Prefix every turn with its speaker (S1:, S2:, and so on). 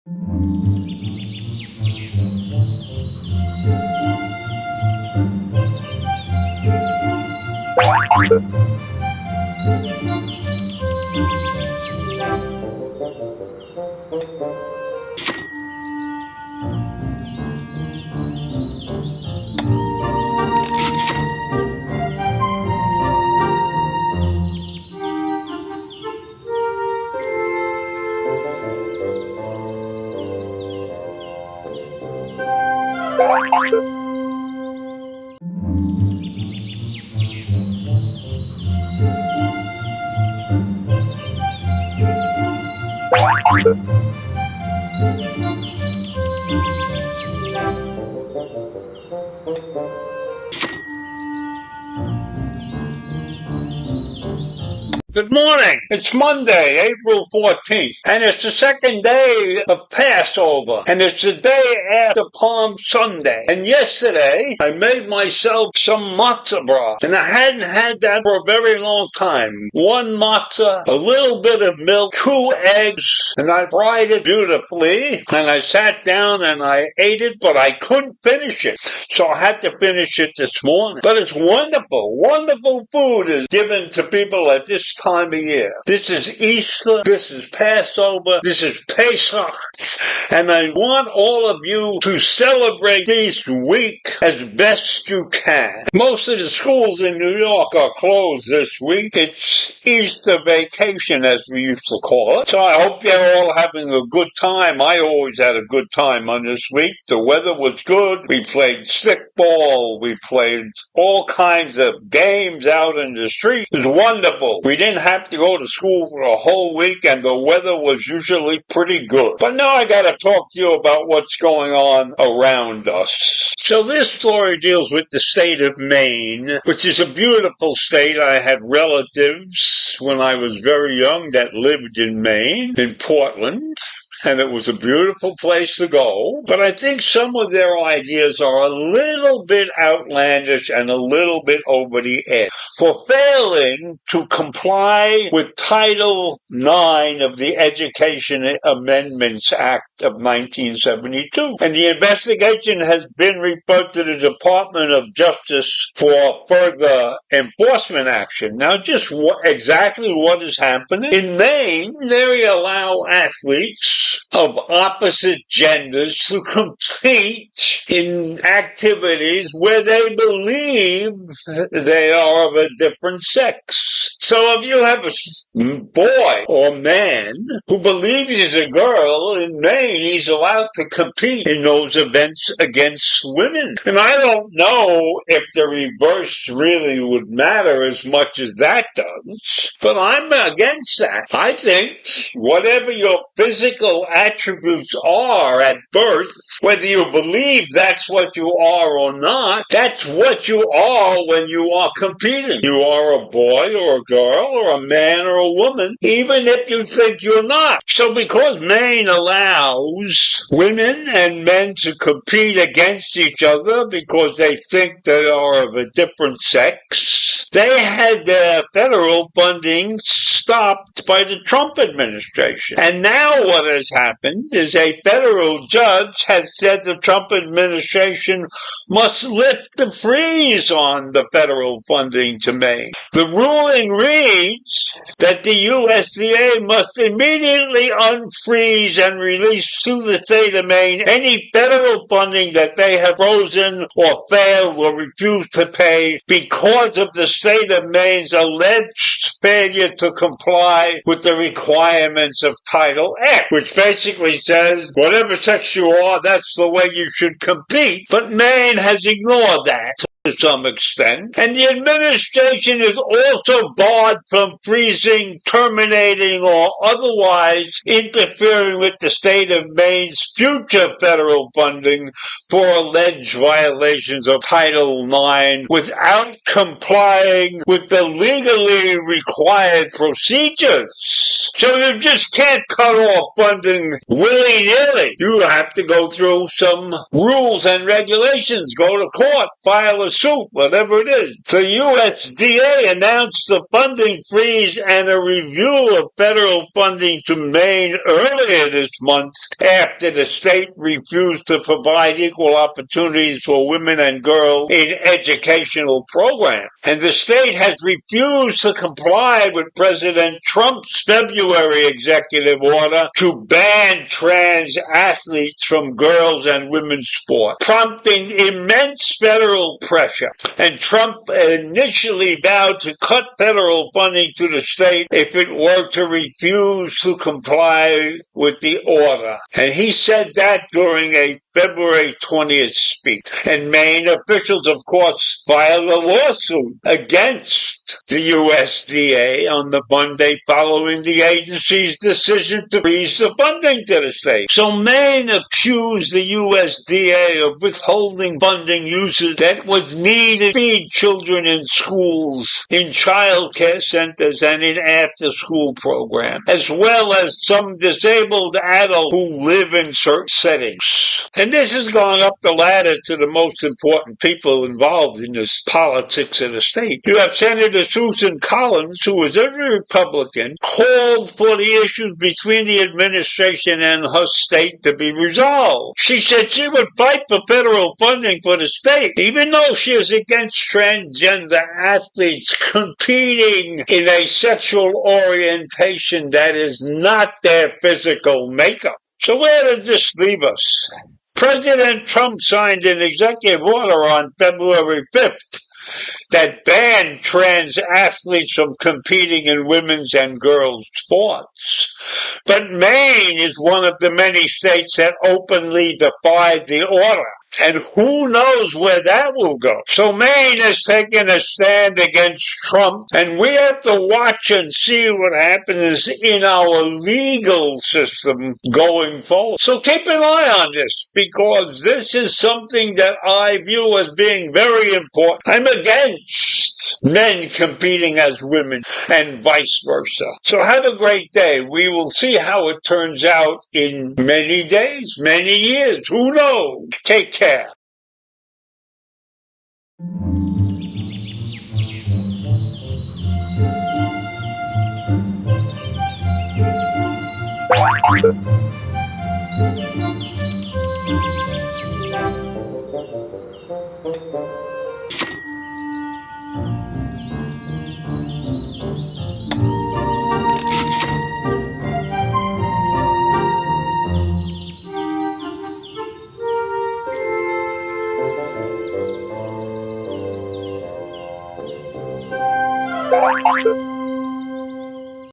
S1: Good morning. It's Monday, April 14th, and it's the second day of Passover, and it's the day after Palm Sunday. And yesterday, I made myself some matzah broth, and I hadn't had that for a very long time. One matzah, a little bit of milk, 2 eggs, and I fried it beautifully, and I sat down and I ate it, but I couldn't finish it, so I had to finish it this morning. But it's wonderful. Wonderful food is given to people at this time of year. This is Easter, this is Passover, this is Pesach, and I want all of you to celebrate this week as best you can. Most of the schools in New York are closed this week. It's Easter vacation, as we used to call it. So I hope they're all having a good time. I always had a good time on this week. The weather was good. We played stickball. We played all kinds of games out in the street. It was wonderful. We didn't have to go to school for a whole week, and the weather was usually pretty good. But now I gotta talk to you about what's going on around us. So this story deals with the state of Maine, which is a beautiful state. I had relatives when I was very young that lived in Maine, in Portland. And it was a beautiful place to go. But I think some of their ideas are a little bit outlandish and a little bit over the edge. For failing to comply with Title IX of the Education Amendments Act of 1972. And the investigation has been referred to the Department of Justice for further enforcement action. Now, just exactly what is happening? In Maine, they allow athletes of opposite genders to compete in activities where they believe they are of a different sex. So if you have a boy or man who believes he's a girl in Maine, he's allowed to compete in those events against women. And I don't know if the reverse really would matter as much as that does, but I'm against that. I think whatever your physical attributes are at birth, whether you believe that's what you are or not, that's what you are when you are competing. You are a boy or a girl or a man or a woman, even if you think you're not. So because Maine allows women and men to compete against each other because they think they are of a different sex, they had their federal funding stopped by the Trump administration. And now what has happened is a federal judge has said the Trump administration must lift the freeze on the federal funding to Maine. The ruling reads that the USDA must immediately unfreeze and release to the state of Maine any federal funding that they have frozen or failed or refused to pay because of the state of Maine's alleged failure to comply with the requirements of Title X, which basically says whatever sex you are, that's the way you should compete. But Maine has ignored that to some extent, and the administration is also barred from freezing, terminating, or otherwise interfering with the state of Maine's future federal funding for alleged violations of Title IX without complying with the legally required procedures. So you just can't cut off funding willy-nilly. You have to go through some rules and regulations, go to court, file a soup, whatever it is. The USDA announced the funding freeze and a review of federal funding to Maine earlier this month after the state refused to provide equal opportunities for women and girls in educational programs. And the state has refused to comply with President Trump's February executive order to ban trans athletes from girls and women's sport, prompting immense federal pressure. And Trump initially vowed to cut federal funding to the state if it were to refuse to comply with the order. And he said that during a February 20th speech. And Maine officials, of course, filed a lawsuit against the USDA on the Monday following the agency's decision to freeze the funding to the state. So Maine accused the USDA of withholding funding uses that was needed to feed children in schools, in child care centers, and in after-school programs, as well as some disabled adults who live in certain settings. And this has gone up the ladder to the most important people involved in this politics of the state. You have Senator Susan Collins, who is a Republican, called for the issues between the administration and her state to be resolved. She said she would fight for federal funding for the state, even though she is against transgender athletes competing in a sexual orientation that is not their physical makeup. So where does this leave us? President Trump signed an executive order on February 5th that banned trans athletes from competing in women's and girls' sports. But Maine is one of the many states that openly defied the order. And who knows where that will go. So Maine has taken a stand against Trump, and we have to watch and see what happens in our legal system going forward. So keep an eye on this, because this is something that I view as being very important. I'm against men competing as women and vice versa. So have a great day. We will see how it turns out in many days, many years. Who knows? Take care.